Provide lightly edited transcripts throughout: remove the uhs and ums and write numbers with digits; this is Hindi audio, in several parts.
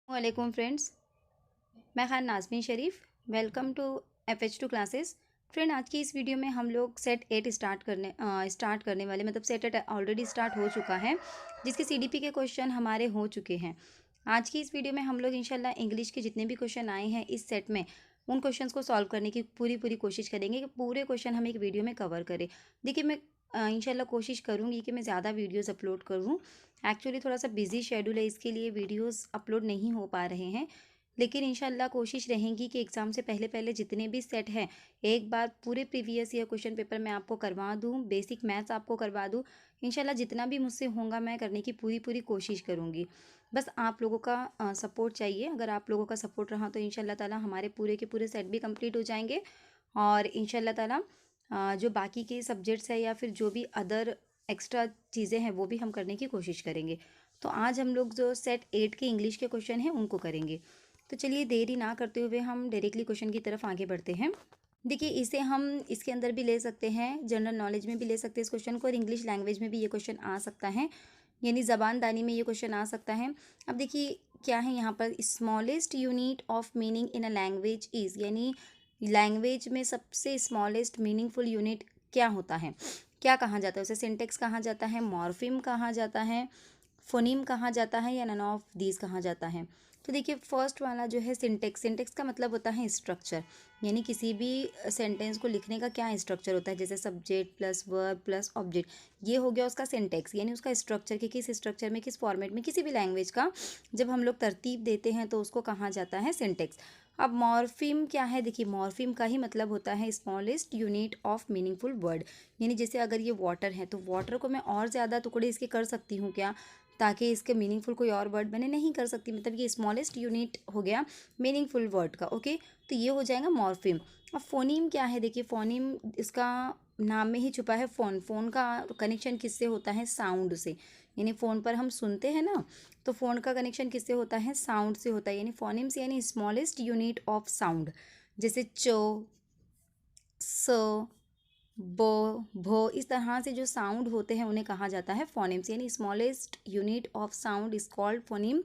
वालेकुम फ्रेंड्स। मैं Khan Nazmeen Sharif. Welcome to FH2 classes. Friend, आज की इस वीडियो में हम लोग सेट 8 स्टार्ट करने वाले, मतलब सेट 8 ऑलरेडी स्टार्ट हो चुका है, जिसके CDP के क्वेश्चन हमारे हो चुके हैं। आज की इस वीडियो में हम लोग इंशाल्लाह इंग्लिश के जितने भी क्वेश्चन आए हैं इस सेट में, उन क्वेश्चंस को सॉल्व करने की पूरी पूरी कोशिश करेंगे कि पूरे क्वेश्चन हम एक वीडियो में कवर करें। देखिए, मैं इंशाल्लाह कोशिश करूँगी कि मैं ज़्यादा वीडियोज़ अपलोड करूँ। एक्चुअली थोड़ा सा बिजी शेड्यूल है, इसके लिए वीडियोस अपलोड नहीं हो पा रहे हैं, लेकिन इंशाल्लाह कोशिश रहेगी कि एग्ज़ाम से पहले पहले जितने भी सेट हैं एक बार पूरे प्रीवियस ईयर क्वेश्चन पेपर मैं आपको करवा दूँ, बेसिक मैथ्स आपको करवा दूँ। इंशाल्लाह जितना भी मुझसे होगा मैं करने की पूरी पूरी कोशिश करूँगी। बस आप लोगों का सपोर्ट चाहिए। अगर आप लोगों का सपोर्ट रहा तो इंशाल्लाह ताला हमारे पूरे के पूरे सेट भी कंप्लीट हो जाएंगे, और इंशाल्लाह ताला जो बाकी के सब्जेक्ट्स है या फिर जो भी अदर एक्स्ट्रा चीज़ें हैं वो भी हम करने की कोशिश करेंगे। तो आज हम लोग जो सेट 8 के इंग्लिश के क्वेश्चन हैं उनको करेंगे। तो चलिए देरी ना करते हुए हम डायरेक्टली क्वेश्चन की तरफ आगे बढ़ते हैं। देखिए, इसे हम इसके अंदर भी ले सकते हैं, जनरल नॉलेज में भी ले सकते हैं इस क्वेश्चन को, और इंग्लिश लैंग्वेज में भी ये क्वेश्चन आ सकता है, यानी ज़बानदानी में ये क्वेश्चन आ सकता है। अब देखिए क्या है यहाँ पर, smallest unit of meaning in a language is, यानी लैंग्वेज में सबसे स्मॉलेस्ट मीनिंगफुल यूनिट क्या होता है, क्या कहा जाता है उसे? सिंटेक्स कहा जाता है, मॉर्फिम कहा जाता है, फोनीम कहा जाता है, या नन ऑफ दीज कहा जाता है? तो देखिए, फर्स्ट वाला जो है सिंटेक्स, सिंटेक्स का मतलब होता है स्ट्रक्चर, यानी किसी भी सेंटेंस को लिखने का क्या स्ट्रक्चर होता है, जैसे subject plus verb plus object, ये हो गया उसका सिंटेक्स, यानी उसका स्ट्रक्चर कि किस स्ट्रक्चर में, किस फॉर्मेट में, किसी भी लैंग्वेज का जब हम लोग तरतीब देते हैं तो उसको कहा जाता है सिंटेक्स। अब मॉर्फिम क्या है? देखिए, मॉर्फिम का ही मतलब होता है smallest unit of meaningful word, यानी जैसे अगर ये वाटर है तो वाटर को मैं और ज़्यादा टुकड़े इसके कर सकती हूँ क्या, ताकि इसके मीनिंगफुल कोई और वर्ड बने? नहीं कर सकती, मतलब ये स्मॉलेस्ट यूनिट हो गया मीनिंगफुल वर्ड का। ओके, तो ये हो जाएगा मॉर्फिम। अब फोनीम क्या है? देखिए, फोनीम इसका नाम में ही छुपा है फ़ोन, फ़ोन का कनेक्शन किससे होता है? साउंड से, यानी फ़ोन पर हम सुनते हैं ना, तो फ़ोन का कनेक्शन किससे होता है? साउंड से होता है, यानी फोनीम्स यानी स्मॉलेस्ट यूनिट ऑफ साउंड, जैसे चो, स, ब, भ, इस तरह से जो साउंड होते हैं उन्हें कहा जाता है फोनेम्स, यानी smallest unit of sound is called phoneme,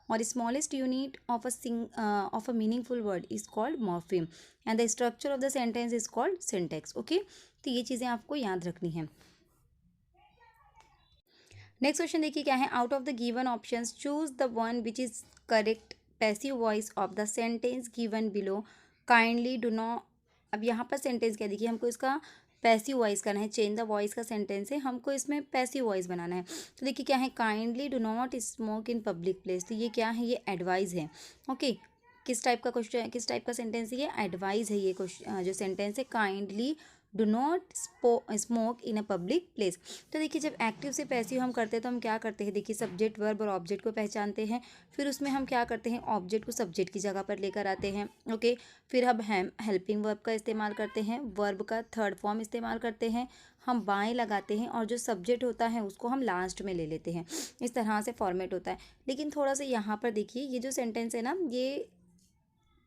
और smallest unit of a meaningful word is called morpheme, and the structure of the sentence is called syntax. Okay, तो ये चीज़ें आपको याद रखनी है। नेक्स्ट क्वेश्चन देखिए क्या है, out of the given options choose the one which is correct passive voice of the sentence given below, kindly do not. अब यहाँ पर सेंटेंस क्या, देखिए हमको इसका पैसिव वॉइस करना है, चेंज द वॉइस का सेंटेंस है, हमको इसमें पैसिव वॉइस बनाना है। तो देखिए क्या है, kindly do not smoke in public place, तो ये क्या है? ये एडवाइस है। ओके, किस टाइप का क्वेश्चन, किस टाइप का सेंटेंस है? ये एडवाइस है। ये क्वेश्चन जो सेंटेंस है, kindly do not smoke in a public place. तो देखिए, जब एक्टिव से पैसिव हम करते हैं तो हम क्या करते हैं? देखिए, सब्जेक्ट वर्ब और ऑब्जेक्ट को पहचानते हैं, फिर उसमें हम क्या करते हैं? ऑब्जेक्ट को सब्जेक्ट की जगह पर लेकर आते हैं। ओके, फिर हम हेल्पिंग वर्ब का इस्तेमाल करते हैं, वर्ब का थर्ड फॉर्म इस्तेमाल करते हैं, हम बाएं लगाते हैं, और जो सब्जेक्ट होता है उसको हम लास्ट में ले लेते हैं। इस तरह से फॉर्मेट होता है। लेकिन थोड़ा सा यहाँ पर देखिए, ये जो सेंटेंस है ना, ये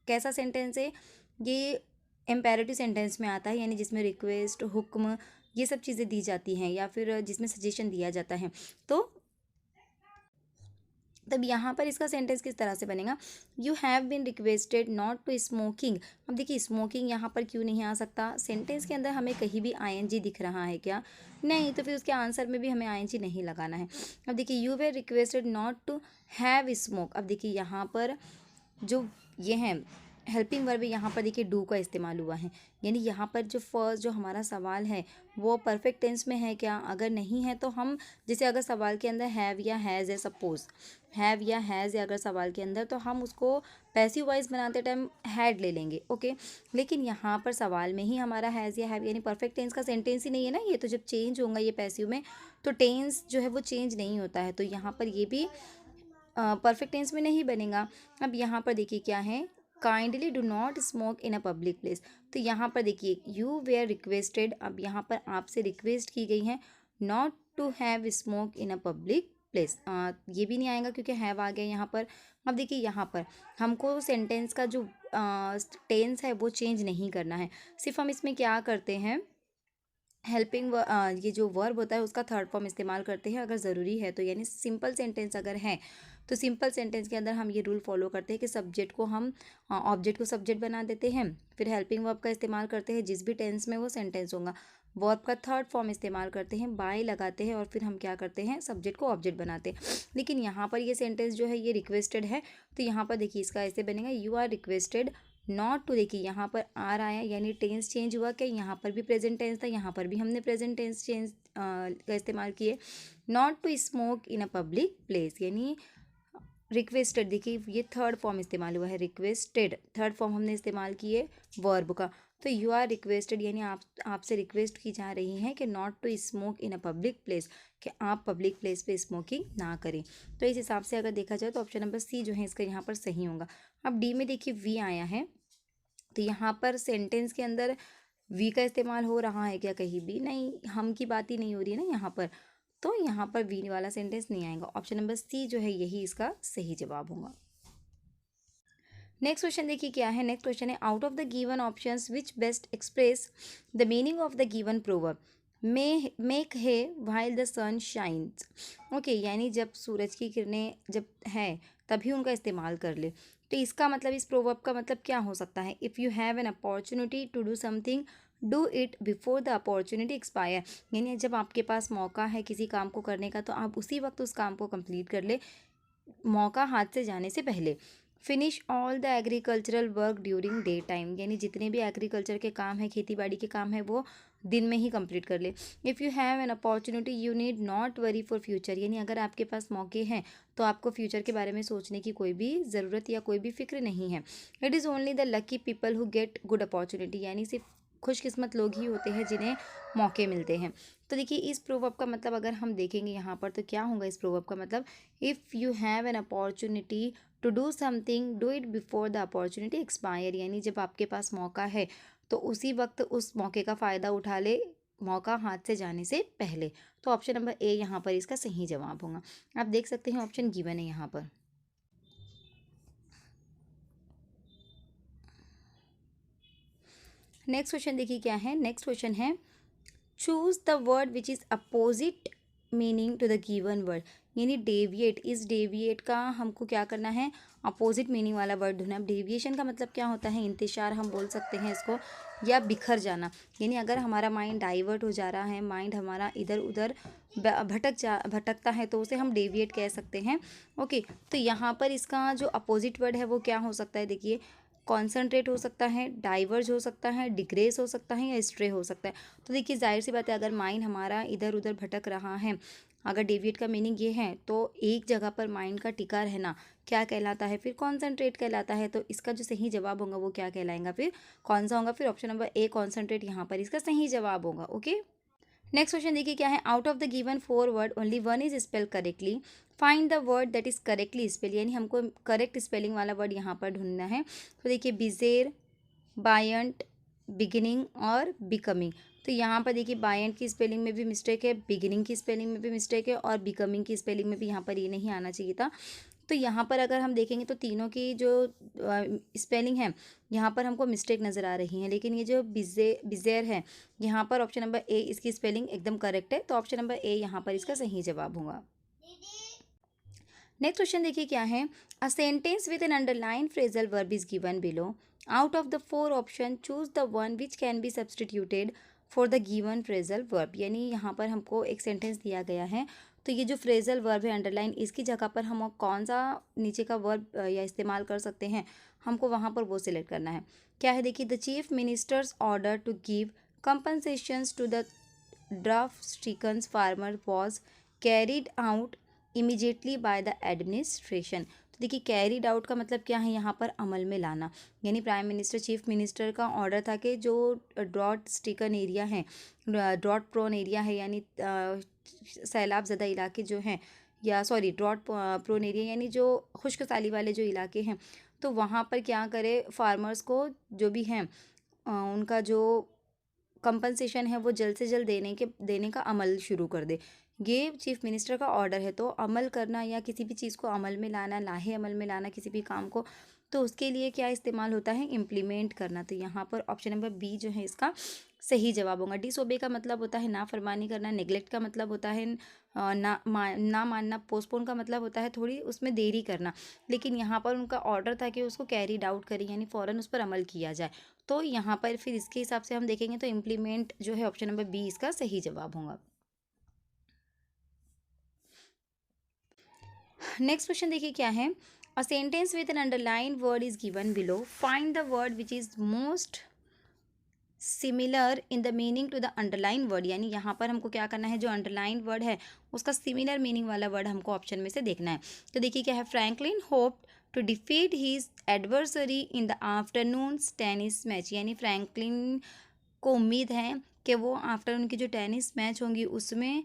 कैसा सेंटेंस है? ये एम्पेरेटिव सेंटेंस में आता है, यानी जिसमें रिक्वेस्ट, हुक्म, ये सब चीज़ें दी जाती हैं, या फिर जिसमें सजेशन दिया जाता है। तो तब यहाँ पर इसका सेंटेंस किस तरह से बनेगा? You have been requested not to smoking. अब देखिए, स्मोकिंग यहाँ पर क्यों नहीं आ सकता? सेंटेंस के अंदर हमें कहीं भी ING दिख रहा है क्या? नहीं, तो फिर उसके आंसर में भी हमें ING नहीं लगाना है। अब देखिए, you were requested not to have smoke. अब देखिए यहाँ पर जो ये है हेल्पिंग वर्ब, यहाँ पर देखिए डू का इस्तेमाल हुआ है, यानी यहाँ पर जो फर्स्ट जो हमारा सवाल है वो परफेक्ट टेंस में है क्या? अगर नहीं है तो हम, जैसे अगर सवाल के अंदर हैव या हैज़ है, सपोज हैव या हैज़ है अगर सवाल के अंदर, तो हम उसको पैसिव वॉइस बनाते टाइम हैड ले लेंगे। ओके, लेकिन यहाँ पर सवाल में ही हमारा हैज़ या हैव, यानी परफेक्ट टेंस का सेंटेंस ही नहीं है ना ये, तो जब चेंज होगा ये पैसिव में, तो टेंस जो है वो चेंज नहीं होता है, तो यहाँ पर ये भी परफेक्ट टेंस में नहीं बनेगा। अब यहाँ पर देखिए क्या है, kindly do not smoke in a public place, तो यहाँ पर देखिए यू वेयर रिक्वेस्टेड, अब यहाँ पर आपसे रिक्वेस्ट की गई है not to have smoke in a public place, ये भी नहीं आएगा क्योंकि हैव आ गया यहाँ पर। अब देखिए यहाँ पर हमको सेंटेंस का जो टेंस है वो चेंज नहीं करना है, सिर्फ हम इसमें क्या करते हैं, हेल्पिंग ये जो वर्ब होता है उसका थर्ड फॉर्म इस्तेमाल करते हैं अगर ज़रूरी है तो, यानी सिंपल सेंटेंस अगर है तो सिंपल सेंटेंस के अंदर हम ये रूल फॉलो करते हैं कि सब्जेक्ट को हम ऑब्जेक्ट को सब्जेक्ट बना देते हैं, फिर हेल्पिंग वर्ब का इस्तेमाल करते हैं जिस भी टेंस में वो सेंटेंस होगा, वर्ब का थर्ड फॉर्म इस्तेमाल करते हैं, बाय लगाते हैं और फिर हम क्या करते हैं सब्जेक्ट को ऑब्जेक्ट बनाते हैं। लेकिन यहाँ पर ये सेंटेंस जो है ये रिक्वेस्टेड है, तो यहाँ पर देखिए इसका ऐसे बनेगा, you are requested not to. देखिए यहाँ पर आर आया यानी टेंस चेंज हुआ, क्या यहाँ पर भी प्रेजेंट टेंस था, यहाँ पर भी हमने प्रेजेंट टेंस चेंज का इस्तेमाल किए। Not to smoke in a public place, यानी रिक्वेस्टेड, देखिए ये थर्ड फॉर्म इस्तेमाल हुआ है, रिक्वेस्टेड थर्ड फॉर्म हमने इस्तेमाल किए वर्ब का। तो यू आर रिक्वेस्टेड यानी आपसे रिक्वेस्ट की जा रही है कि not to smoke in a public place, कि आप पब्लिक प्लेस पे स्मोकिंग ना करें। तो इस हिसाब से अगर देखा जाए तो ऑप्शन नंबर सी जो है इसका यहाँ पर सही होगा। अब डी में देखिए वी आया है, तो यहाँ पर सेंटेंस के अंदर वी का इस्तेमाल हो रहा है क्या? कहीं भी नहीं, हम की बात ही नहीं हो रही है ना यहाँ पर, तो यहाँ पर वी वाला सेंटेंस नहीं आएगा। ऑप्शन नंबर सी जो है यही इसका सही जवाब होगा। नेक्स्ट क्वेश्चन देखिए क्या है। नेक्स्ट क्वेश्चन है, out of the given options which best express the meaning of the given proverb, may make hay while the sun shines. Okay, यानी जब सूरज की किरणें जब है तभी उनका इस्तेमाल कर ले। तो इसका मतलब, इस प्रोवर्ब का मतलब क्या हो सकता है? If you have an opportunity to do something do it before the opportunity expire, यानी जब आपके पास मौका है किसी काम को करने का तो आप उसी वक्त उस काम को कंप्लीट कर ले, मौका हाथ से जाने से पहले। Finish all the agricultural work during day time, यानी जितने भी एग्रीकल्चर के काम है, खेती बाड़ी के काम है, वो दिन में ही कंप्लीट कर ले। If you have an opportunity you need not worry for future, यानी अगर आपके पास मौके हैं तो आपको फ्यूचर के बारे में सोचने की कोई भी ज़रूरत या कोई भी फिक्र नहीं है। It is only the lucky people who get good opportunity, यानी सिर्फ खुशकिस्मत लोग ही होते हैं जिन्हें मौके मिलते हैं। तो देखिए इस प्रोवर्ब का मतलब अगर हम देखेंगे यहाँ पर तो क्या होगा इस प्रोवर्ब का मतलब, if you have an opportunity to do something do it before the opportunity expire, यानी जब आपके पास मौका है तो उसी वक्त उस मौके का फ़ायदा उठा ले, मौका हाथ से जाने से पहले। तो ऑप्शन नंबर ए यहाँ पर इसका सही जवाब होगा। आप देख सकते हैं ऑप्शन गिवन है यहाँ पर। नेक्स्ट क्वेश्चन देखिए क्या है। नेक्स्ट क्वेश्चन है, choose the word which is opposite meaning to the given word, यानी डेविएट, इस डेविएट का हमको क्या करना है, अपोजिट मीनिंग वाला वर्ड ढूंढना है। अब डेविएशन का मतलब क्या होता है, इंतशार हम बोल सकते हैं इसको, या बिखर जाना, यानी अगर हमारा माइंड डाइवर्ट हो जा रहा है, माइंड हमारा इधर उधर भटकता है तो उसे हम डेविएट कह सकते हैं। ओके, तो यहाँ पर इसका जो अपोजिट वर्ड है वो क्या हो सकता है, देखिए कॉन्सनट्रेट हो सकता है, डाइवर्ज हो सकता है, डिग्रेस हो सकता है, या स्ट्रे हो सकता है। तो देखिए जाहिर सी बात है अगर माइंड हमारा इधर उधर भटक रहा है, अगर डेविएट का मीनिंग ये है तो एक जगह पर माइंड का टिका रहना क्या कहलाता है, फिर कॉन्सनट्रेट कहलाता है। तो इसका जो सही जवाब होगा वो क्या कहलाएगा, फिर कौन सा होगा, फिर ऑप्शन नंबर ए कॉन्सनट्रेट यहाँ पर इसका सही जवाब होगा। ओके, नेक्स्ट क्वेश्चन देखिए क्या है। Out of the given 4 word only one is spell correctly, find the word that is correctly spell, यानी हमको करेक्ट स्पेलिंग वाला वर्ड यहाँ पर ढूंढना है। तो देखिए बिजेर, बायंट, बिगिनिंग और बिकमिंग। तो यहाँ पर देखिए बायंट की स्पेलिंग में भी मिस्टेक है, बिगिनिंग की स्पेलिंग में भी मिस्टेक है, और बिकमिंग की स्पेलिंग में भी यहाँ पर ये नहीं आना चाहिए था। तो यहाँ पर अगर हम देखेंगे तो तीनों की जो स्पेलिंग है यहाँ पर हमको मिस्टेक नज़र आ रही है, लेकिन ये जो बिजेर है यहाँ पर ऑप्शन नंबर ए इसकी स्पेलिंग एकदम करेक्ट है। तो ऑप्शन नंबर ए यहाँ पर इसका सही जवाब होगा। नेक्स्ट क्वेश्चन देखिए क्या है। A sentence with an underline phrasal verb is given below, out of the 4 option choose the one which can be substituted for the given phrasal verb, यानी यहाँ पर हमको एक सेंटेंस दिया गया है, तो ये जो फ्रेजल वर्ब है अंडरलाइन, इसकी जगह पर हम कौन सा नीचे का वर्ब या इस्तेमाल कर सकते हैं, हमको वहाँ पर वो सिलेक्ट करना है। क्या है देखिए, the chief minister's order to give compensations to the drought stricken farmer was carried out immediately by the administration. तो देखिए कैरिड आउट का मतलब क्या है, यहाँ पर अमल में लाना, यानी प्राइम मिनिस्टर चीफ मिनिस्टर का ऑर्डर था कि जो ड्रॉट स्टिकन एरिया है, ड्रॉट प्रोन एरिया है, यानी सैलाब ज़दा इलाके जो हैं, या सॉरी ड्रॉट प्रोन एरिया यानी जो खुश्क साली वाले जो इलाके हैं, तो वहाँ पर क्या करे, फार्मर्स को जो भी हैं उनका जो कंपनसेशन है वो जल्द से जल्द देने का अमल शुरू कर दे। ये चीफ मिनिस्टर का ऑर्डर है, तो अमल करना या किसी भी चीज़ को अमल में लाना, लाहे अमल में लाना किसी भी काम को, तो उसके लिए क्या इस्तेमाल होता है, इम्प्लीमेंट करना। तो यहाँ पर ऑप्शन नंबर बी जो है इसका सही जवाब होगा। डिसोबे का मतलब होता है नाफरमानी करना, नेग्लेक्ट का मतलब होता है ना मानना, पोस्टपोन का मतलब होता है थोड़ी उसमें देरी करना। लेकिन यहाँ पर उनका ऑर्डर था कि उसको कैरीड आउट करें, यानी फ़ौरन उस पर अमल किया जाए। तो यहाँ पर फिर इसके हिसाब से हम देखेंगे तो इम्प्लीमेंट जो है ऑप्शन नंबर बी इसका सही जवाब होगा। नेक्स्ट क्वेश्चन देखिए क्या है। A sentence with an underline word is given below, find the word which is most similar in the meaning to the underline word. यानी यहाँ पर हमको क्या करना है, जो अंडरलाइन वर्ड है उसका सिमिलर मीनिंग वाला वर्ड हमको ऑप्शन में से देखना है। तो देखिए क्या है, Franklin hope to defeat his adversary in the afternoon tennis match. यानी फ्रैंकलिन को उम्मीद है कि वो आफ्टरनून की जो टेनिस मैच होंगी उसमें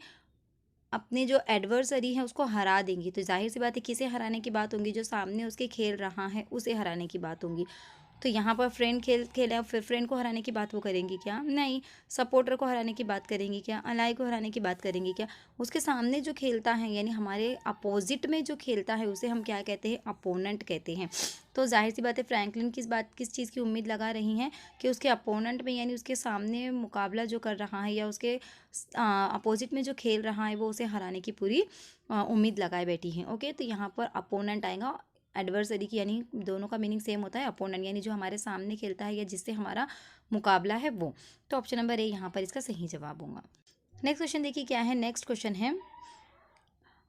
अपने जो एडवर्सरी है उसको हरा देंगी। तो जाहिर सी बात है किसे हराने की बात होगी, जो सामने उसके खेल रहा है उसे हराने की बात होगी। तो यहाँ पर फ्रेंड खेले और फिर फ्रेंड को हराने की बात वो करेंगी क्या, नहीं। सपोर्टर को हराने की बात करेंगी क्या, अलाई को हराने की बात करेंगी क्या। उसके सामने जो खेलता है यानी हमारे अपोजिट में जो खेलता है उसे हम क्या कहते हैं, अपोनेंट कहते हैं। तो जाहिर सी बात है फ्रैंकलिन किस चीज़ की उम्मीद लगा रही हैं कि उसके अपोनेंट में यानी उसके सामने मुकाबला जो कर रहा है या उसके अपोजिट में जो खेल रहा है वो उसे हराने की पूरी उम्मीद लगाए बैठी हैं। ओके, तो यहाँ पर अपोनेंट आएगा एडवर्सरी की, यानी दोनों का मीनिंग सेम होता है, अपोनेंट यानी जो हमारे सामने खेलता है या जिससे हमारा मुकाबला है वो। तो ऑप्शन नंबर ए यहाँ पर इसका सही जवाब होगा। नेक्स्ट क्वेश्चन देखिए क्या है। नेक्स्ट क्वेश्चन है,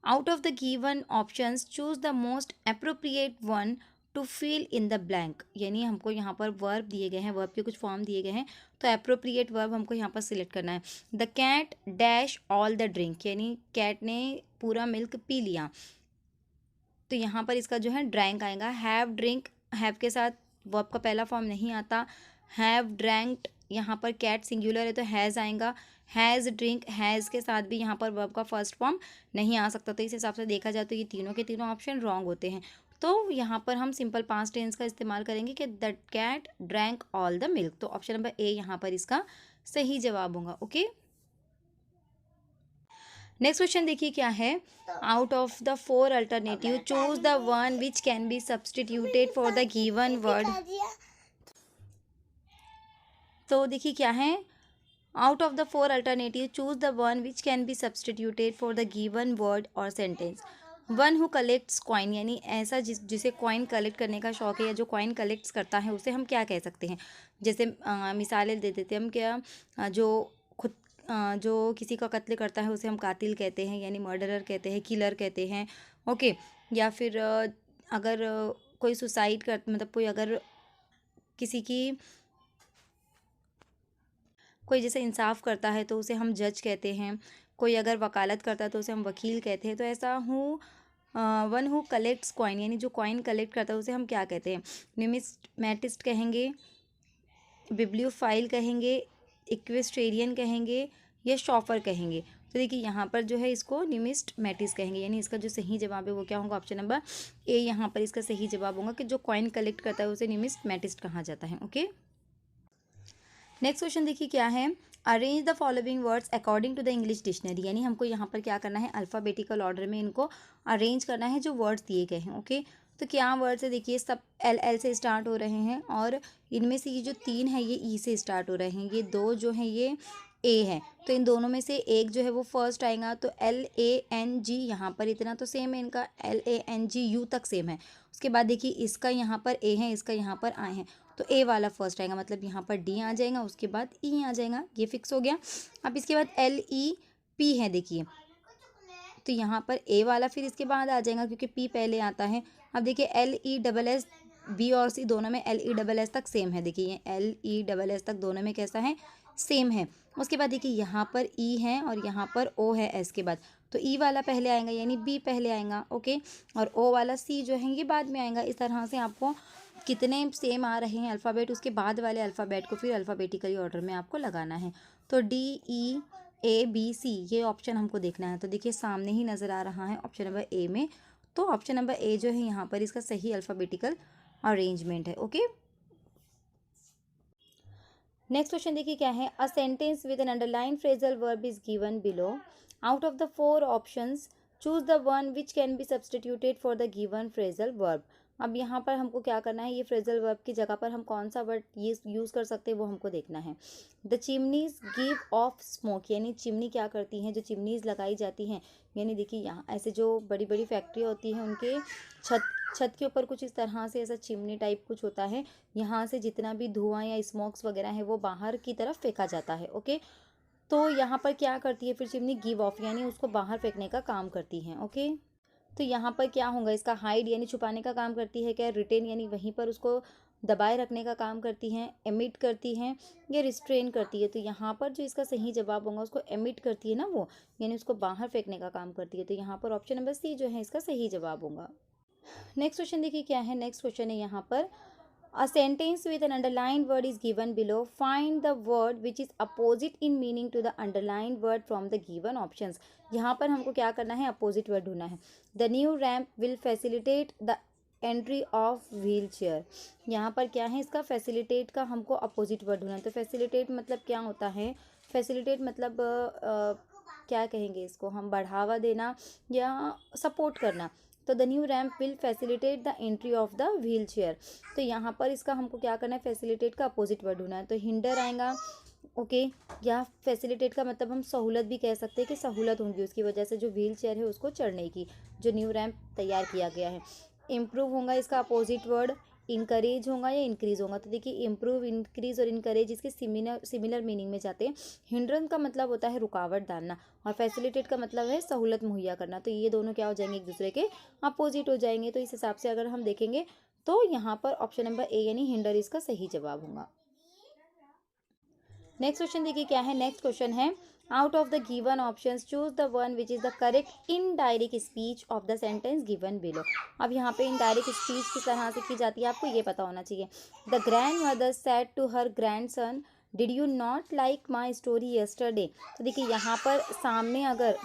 out of the given options choose the most appropriate one to fill in the blank. यानी हमको यहाँ पर वर्ब दिए गए हैं, वर्ब के कुछ फॉर्म दिए गए हैं, तो अप्रोप्रिएट वर्ब हमको यहाँ पर सिलेक्ट करना है। The cat dash all the drink, यानी कैट ने पूरा मिल्क पी लिया। तो यहाँ पर इसका जो है ड्रैंक आएगा। हैव ड्रिंक, हैव के साथ वर्ब का पहला फॉर्म नहीं आता। हैव ड्रैंक्ड, यहाँ पर कैट सिंगुलर है तो हैज़ आएगा। हैज़ ड्रिंक, हैज़ के साथ भी यहाँ पर वर्ब का फर्स्ट फॉर्म नहीं आ सकता। तो इस हिसाब से देखा जाए तो ये तीनों के तीनों ऑप्शन रॉन्ग होते हैं। तो यहाँ पर हम सिंपल पास्ट टेंस का इस्तेमाल करेंगे कि the cat drank all the milk. तो ऑप्शन नंबर ए यहाँ पर इसका सही जवाब होगा। ओके, नेक्स्ट क्वेश्चन देखिए क्या है। Out of the 4 alternative choose the one which can be substituted for the given word. तो देखिए क्या है, out of the 4 alternative choose the one which can be substituted for the given word और sentence. One who collects coin, यानी ऐसा जिसे कॉइन कलेक्ट करने का शौक है या जो कॉइन कलेक्ट्स करता है उसे हम क्या कह सकते हैं। जैसे मिसालें दे देते हैं हम, क्या जो खुद जो किसी का कत्ल करता है उसे हम कातिल कहते हैं, यानी मर्डरर कहते हैं, किलर कहते हैं। ओके, या फिर अगर कोई सुसाइड कर मतलब कोई अगर किसी की कोई जैसे इंसाफ करता है तो उसे हम जज कहते हैं। कोई अगर वकालत करता है तो उसे हम वकील कहते हैं। तो ऐसा वन हु कलेक्ट्स कॉइन, यानी जो कॉइन कलेक्ट करता है उसे हम क्या कहते हैं, न्यूमिस्मैटिस्ट कहेंगे, बिब्लियोफाइल कहेंगे, इक्विस्टेरियन कहेंगे या शॉपर कहेंगे। तो देखिए यहाँ पर जो है इसको न्यूमिस्मैटिस्ट कहेंगे, यानी इसका जो सही जवाब है वो क्या होगा, ऑप्शन नंबर ए यहाँ पर इसका सही जवाब होगा कि जो कॉइन कलेक्ट करता है उसे न्यूमिस्मैटिस्ट कहा जाता है। ओके, नेक्स्ट क्वेश्चन देखिए क्या है। Arrange the following words according to the English dictionary, यानी हमको यहाँ पर क्या करना है, अल्फ़ाबेटिकल ऑर्डर में इनको अरेंज करना है जो वर्ड्स दिए गए हैं। ओके, तो क्या वर्ड्स है, देखिए सब एल एल से स्टार्ट हो रहे हैं और इनमें से ये जो 3 है ये ई से स्टार्ट हो रहे हैं, ये 2 जो हैं ये ए है। तो इन दोनों में से एक जो है वो फर्स्ट आएगा। तो LANG यहाँ पर इतना तो सेम है, इनका LANGU तक सेम है। उसके बाद देखिए इसका यहाँ पर ए है, इसका यहाँ पर आई है, तो ए वाला फर्स्ट आएगा, मतलब यहाँ पर डी आ जाएगा, उसके बाद ई आ जाएगा, ये फिक्स हो गया। अब इसके बाद LEP है, देखिए तो यहाँ पर ए वाला फिर इसके बाद आ जाएगा क्योंकि पी पहले आता है। अब देखिए LESS बी और सी दोनों में LESS तक सेम है, देखिए ये LESS तक दोनों में कैसा है, सेम है। उसके बाद देखिए यहाँ पर ई है और यहाँ पर ओ है एस के बाद, तो ई वाला पहले आएगा यानी बी पहले आएगा। ओके, और ओ वाला सी जो है ये बाद में आएगा। इस तरह से आपको कितने सेम आ रहे हैं अल्फ़ाबेट, उसके बाद वाले अल्फ़ाबेट को फिर अल्फ़ाबेटिकली ऑर्डर में आपको लगाना है। तो DEABC ये ऑप्शन हमको देखना है। तो देखिए सामने ही नज़र आ रहा है ऑप्शन नंबर ए में, तो ऑप्शन नंबर ए जो है यहाँ पर इसका सही अल्फ़ाबेटिकल अरेंजमेंट है। ओके, नेक्स्ट क्वेश्चन देखिए क्या है। A sentence with an underline phrasal verb is given below, out of the 4 options choose the one which can be substituted for the given phrasal verb. अब यहाँ पर हमको क्या करना है, ये फ्रेजल वर्ब की जगह पर हम कौन सा वर्ड ये यूज़ कर सकते हैं वो हमको देखना है। The chimneys give of smoke, यानी चिमनी क्या करती हैं, जो चिमनीज लगाई जाती हैं, यानी देखिए यहाँ ऐसे जो बड़ी बड़ी फैक्ट्री होती हैं उनके छत छत के ऊपर कुछ इस तरह से ऐसा चिमनी टाइप कुछ होता है, यहाँ से जितना भी धुआं या स्मोक्स वगैरह है वो बाहर की तरफ फेंका जाता है। ओके, तो यहाँ पर क्या करती है फिर चिमनी, गिव ऑफ यानी उसको बाहर फेंकने का काम करती हैं। ओके, तो यहाँ पर क्या होगा, इसका हाइड यानी छुपाने का काम करती है क्या, रिटेन यानी वहीं पर उसको दबाए रखने का काम करती हैं, एमिट करती हैं या रिस्ट्रेन करती है। तो यहाँ पर जो इसका सही जवाब होगा उसको एमिट करती है ना वो, यानी उसको बाहर फेंकने का काम करती है। तो यहाँ पर ऑप्शन नंबर सी जो है इसका सही जवाब होगा। नेक्स्ट क्वेश्चन देखिए क्या है, नेक्स्ट क्वेश्चन है यहाँ पर, a sentence with an underlined word is given below. Find the word which is opposite in meaning to the underlined word from the given options. यहाँ पर हमको क्या करना है, अपोजिट वर्ड ढूंढना है। The new ramp will facilitate the entry of wheelchair. यहाँ पर क्या है, इसका facilitate का हमको अपोजिट वर्ड ढूंढना है। तो facilitate मतलब क्या होता है, facilitate मतलब क्या कहेंगे इसको हम, बढ़ावा देना या सपोर्ट करना। तो the new ramp will facilitate the entry of the wheel chair. तो यहाँ पर इसका हमको क्या करना है, फैसिलिटेट का अपोजिट वर्ड ढूंढना है। तो हिंडर आएगा। ओके, या फैसिलिटेट का मतलब हम सहूलत भी कह सकते हैं कि सहूलत होंगी उसकी वजह से जो व्हील चेयर है उसको चढ़ने की, जो न्यू रैम्प तैयार किया गया है। इम्प्रूव होगा इसका अपोजिट वर्ड, इनकरेज होगा या इंक्रीज होगा। तो देखिए इम्प्रूव, इंक्रीज और इनकरेज इसके सिमिलर मीनिंग में जाते हैं। हिंड्रेंस का मतलब होता है रुकावट डालना और फैसिलिटेट का मतलब है सहूलत मुहैया करना। तो ये दोनों क्या हो जाएंगे, एक दूसरे के अपोजिट हो जाएंगे। तो इस हिसाब से अगर हम देखेंगे तो यहाँ पर ऑप्शन नंबर ए यानी हिंडर इसका सही जवाब होगा। नेक्स्ट क्वेश्चन देखिए क्या है, नेक्स्ट क्वेश्चन है, out of the given options choose the one which is the correct indirect speech of the sentence given below. अब यहाँ पे इनडायरेक्ट स्पीच किस तरह से की जाती है आपको ये पता होना चाहिए। The grandmother said to her grandson, did you not like my story yesterday. तो देखिए यहाँ पर सामने अगर,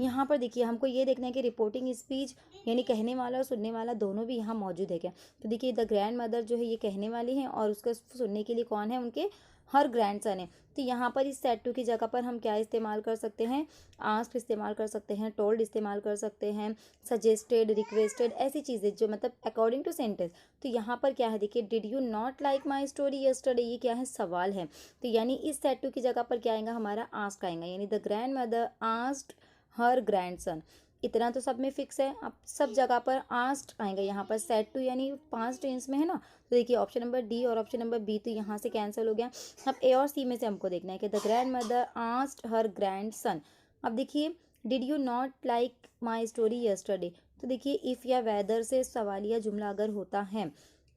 यहाँ पर देखिए हमको ये देखना है कि रिपोर्टिंग स्पीच यानी कहने वाला और सुनने वाला दोनों भी यहाँ मौजूद है क्या। तो देखिए द ग्रैंड मदर जो है ये कहने वाली है और उसका सुनने के लिए कौन है, उनके हर ग्रैंडसन है। तो यहाँ पर इस सेड टू की जगह पर हम क्या इस्तेमाल कर सकते हैं, आस्क्ड इस्तेमाल कर सकते हैं, टोल्ड इस्तेमाल कर सकते हैं, सजेस्टेड, रिक्वेस्टेड, ऐसी चीज़ें जो मतलब अकॉर्डिंग टू सेंटेंस। तो यहाँ पर क्या है देखिए, did you not like my story yesterday, ये क्या है, सवाल है। तो यानी इस सेड टू की जगह पर क्या आएगा, हमारा आस्क्ड आएगा, यानी the grandmother asked her grandson. इतना तो सब में फिक्स है, अब सब जगह पर आस्क्ड आएगा। यहाँ पर सेड टू यानी पास्ट टेंस में है ना। तो देखिए ऑप्शन नंबर डी और ऑप्शन नंबर बी तो यहाँ से कैंसिल हो गया। अब ए और सी में से हमको देखना है कि the grandmother asked her grandson. अब देखिए did you not like my story yesterday. तो देखिए इफ़ या वेदर से सवालिया जुमला अगर होता है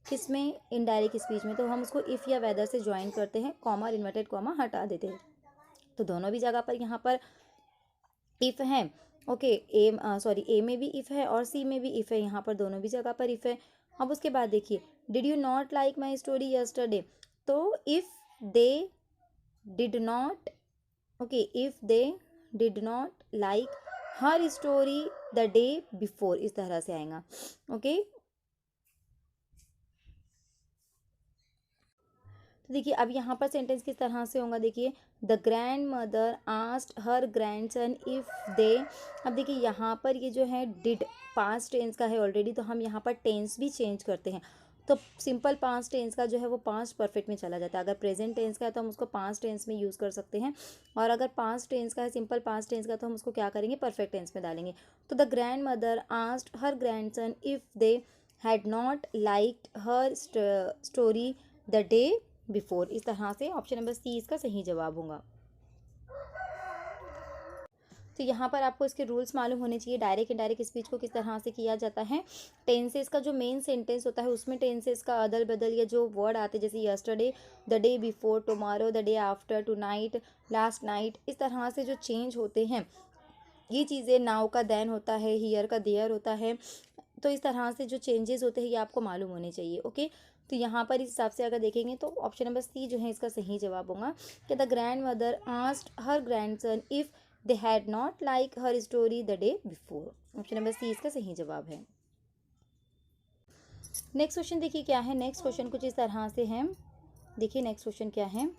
किसमें, इनडायरेक्ट स्पीच में, तो हम उसको इफ़ या वेदर से ज्वाइन करते हैं, कॉमा इन्वर्टेड कॉमा हटा देते हैं। तो दोनों भी जगह पर यहाँ पर इफ़ है। ओके, ए में भी इफ़ है और सी में भी इफ़ है, यहाँ पर दोनों भी जगह पर इफ़ है। अब उसके बाद देखिए did you not like my story yesterday. तो if they did not, okay, if they did not like her story the day before, इस तरह से आएगा। ओके, तो देखिए अब यहाँ पर सेंटेंस किस तरह से होगा, देखिए the grandmother asked her grandson if दे। अब देखिए यहाँ पर ये जो है डिड पास्ट टेंस का है ऑलरेडी, तो हम यहाँ पर टेंस भी चेंज करते हैं। तो सिंपल पास्ट टेंस का जो है वो पास्ट परफेक्ट में चला जाता है। अगर प्रेजेंट टेंस का है तो हम उसको पास्ट टेंस में यूज़ कर सकते हैं, और अगर पास्ट टेंस का है, सिंपल पास्ट टेंस का, तो हम उसको क्या करेंगे, परफेक्ट टेंस में डालेंगे। तो the grandmother asked her grandson if they had not liked her story the day before. इस तरह से ऑप्शन नंबर सी इसका सही जवाब होगा। तो यहाँ पर आपको इसके रूल्स मालूम होने चाहिए, डायरेक्ट इनडायरेक्ट स्पीच को किस तरह से किया जाता है। टेंसेस का जो मेन सेंटेंस होता है उसमें टेंसेस का अदल बदल या जो वर्ड आते हैं जैसे yesterday, the day before, tomorrow, the day after, tonight, last night, इस तरह से जो चेंज होते हैं ये चीज़ें, नाउ का देन होता है, हियर का देयर होता है। तो इस तरह से जो चेंजेस होते हैं ये आपको मालूम होने चाहिए। ओके, तो यहाँ पर इस हिसाब से अगर देखेंगे तो ऑप्शन नंबर सी जो है इसका सही जवाब होगा कि the grandmother asked her grandson if they had not like her story the day before. Option number c इसका सही जवाब है। नेक्स्ट क्वेश्चन देखिए क्या है, नेक्स्ट क्वेश्चन कुछ इस तरह से है। देखिए नेक्स्ट क्वेश्चन क्या है,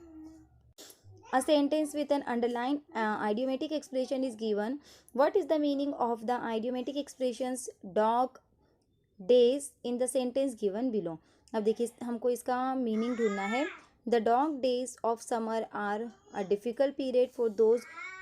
a sentence with an underlined idiomatic expression is given. What is the meaning of the idiomatic expressions dog, days in the sentence given below. अब देखिए हमको इसका मीनिंग ढूंढना है। The dog days of summer are a difficult period for those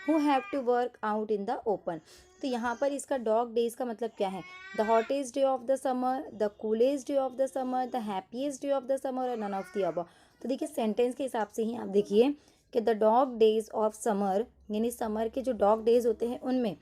who have to work out in the open. तो यहाँ पर इसका डॉग डेज का मतलब क्या है? The hottest day of the summer, the coolest day of the summer, the happiest day of the summer और नन ऑफ द अबव। तो देखिए सेंटेंस के हिसाब से ही आप देखिए कि the dog days of summer यानी समर के जो डॉग डेज होते हैं उनमें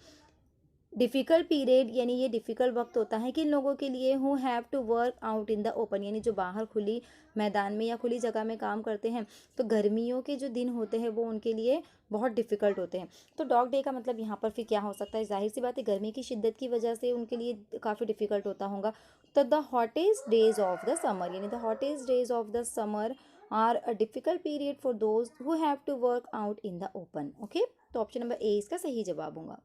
डिफ़िकल्ट पीरियड यानी ये डिफ़िकल्ट वक्त होता है किन लोगों के लिए? Who have to work out in the open यानी जो बाहर खुली मैदान में या खुली जगह में काम करते हैं। तो गर्मियों के जो दिन होते हैं वो उनके लिए बहुत डिफ़िकल्ट होते हैं। तो डॉग डे का मतलब यहाँ पर फिर क्या हो सकता है? ज़ाहिर सी बात है गर्मी की शिद्दत की वजह से उनके लिए काफ़ी डिफ़िकल्ट होता होगा। तो the hottest days of the summer यानी the hottest days of the summer are a difficult period for those who have to work out in the open. Okay, तो ऑप्शन नंबर ए इसका सही जवाब होगा।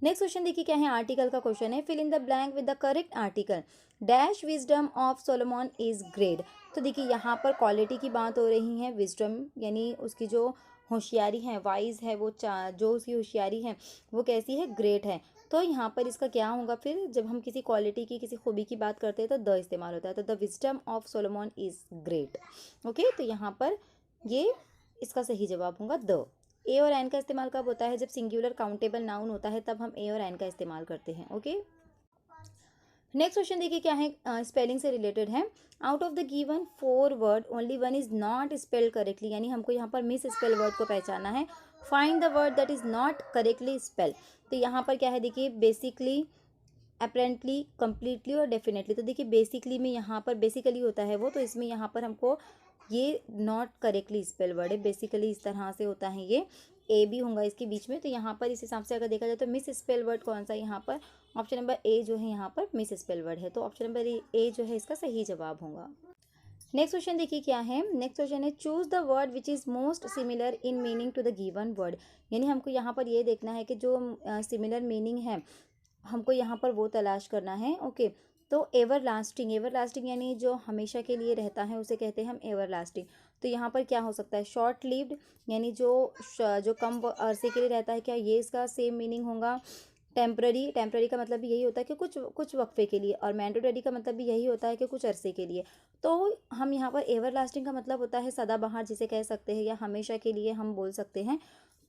नेक्स्ट क्वेश्चन देखिए क्या है, आर्टिकल का क्वेश्चन है। Fill in the blank with the correct article. Dash wisdom of Solomon is great. तो देखिए यहाँ पर क्वालिटी की बात हो रही है। विजडम यानी उसकी जो होशियारी है, वाइज है, वो जो उसकी होशियारी है वो कैसी है? ग्रेट है। तो यहाँ पर इसका क्या होगा फिर? जब हम किसी क्वालिटी की किसी खूबी की बात करते हैं तो द इस्तेमाल होता है। तो the wisdom of Solomon is great. Okay, तो यहाँ पर ये इसका सही जवाब होगा द। ए और एन का इस्तेमाल कब होता है? जब सिंगुलर काउंटेबल नाउन होता है तब हम ए और एन का इस्तेमाल करते हैं। ओके, नेक्स्ट क्वेश्चन देखिए क्या है, स्पेलिंग से रिलेटेड है। Out of the given 4 word only one is not spelled correctly यानी हमको यहाँ पर मिस स्पेल वर्ड को पहचानना है। Find the word that is not correctly spell. तो यहाँ पर क्या है देखिए, बेसिकली, अपेरेंटली, कम्प्लीटली और डेफिनेटली। तो देखिए बेसिकली में यहाँ पर बेसिकली होता है वो, तो इसमें यहाँ पर हमको ये नॉट करेक्टली स्पेल वर्ड है। बेसिकली इस तरह से होता है, ये ए भी होगा इसके बीच में। तो यहाँ पर इस हिसाब से अगर देखा जाए तो मिस स्पेल वर्ड कौन सा है यहाँ पर? ऑप्शन नंबर ए जो है यहाँ पर मिस स्पेल वर्ड है। तो ऑप्शन नंबर ए जो है इसका सही जवाब होगा। नेक्स्ट क्वेश्चन देखिए क्या है। नेक्स्ट क्वेश्चन है choose the word which is most similar in meaning to the given word. यानी हमको यहाँ पर ये देखना है कि जो सिमिलर मीनिंग है हमको यहाँ पर वो तलाश करना है। ओके, तो एवर लास्टिंग, एवर लास्टिंग यानी जो हमेशा के लिए रहता है उसे कहते हैं हम एवर लास्टिंग। तो यहाँ पर क्या हो सकता है? शॉर्ट लिव्ड यानी जो कम अरसे के लिए रहता है, क्या ये इसका सेम मीनिंग होगा? टेम्पररी, टेम्पररी का मतलब भी यही होता है कि कुछ कुछ वक्फे के लिए, और मैंडेटरी का मतलब भी यही होता है कि कुछ अरसे के लिए। तो हम यहाँ पर एवर लास्टिंग का मतलब होता है सदाबहार जिसे कह सकते हैं, या हमेशा के लिए हम बोल सकते हैं।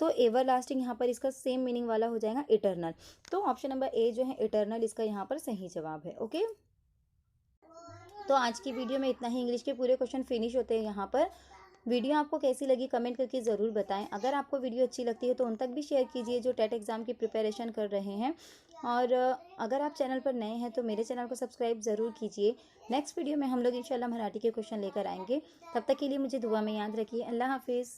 तो एवर लास्टिंग यहाँ पर इसका सेम मीनिंग वाला हो जाएगा इटर्नल। तो ऑप्शन नंबर ए जो है इटर्नल इसका यहाँ पर सही जवाब है। ओके, तो आज की वीडियो में इतना ही। इंग्लिश के पूरे क्वेश्चन फिनिश होते हैं यहाँ पर। वीडियो आपको कैसी लगी कमेंट करके ज़रूर बताएं। अगर आपको वीडियो अच्छी लगती है तो उन तक भी शेयर कीजिए जो टेट एग्ज़ाम की प्रिपरेशन कर रहे हैं। और अगर आप चैनल पर नए हैं तो मेरे चैनल को सब्सक्राइब ज़रूर कीजिए। नेक्स्ट वीडियो में हम लोग इंशाल्लाह मराठी के क्वेश्चन लेकर आएंगे। तब तक के लिए मुझे दुआ में याद रखिए। अल्लाह हाफिज़।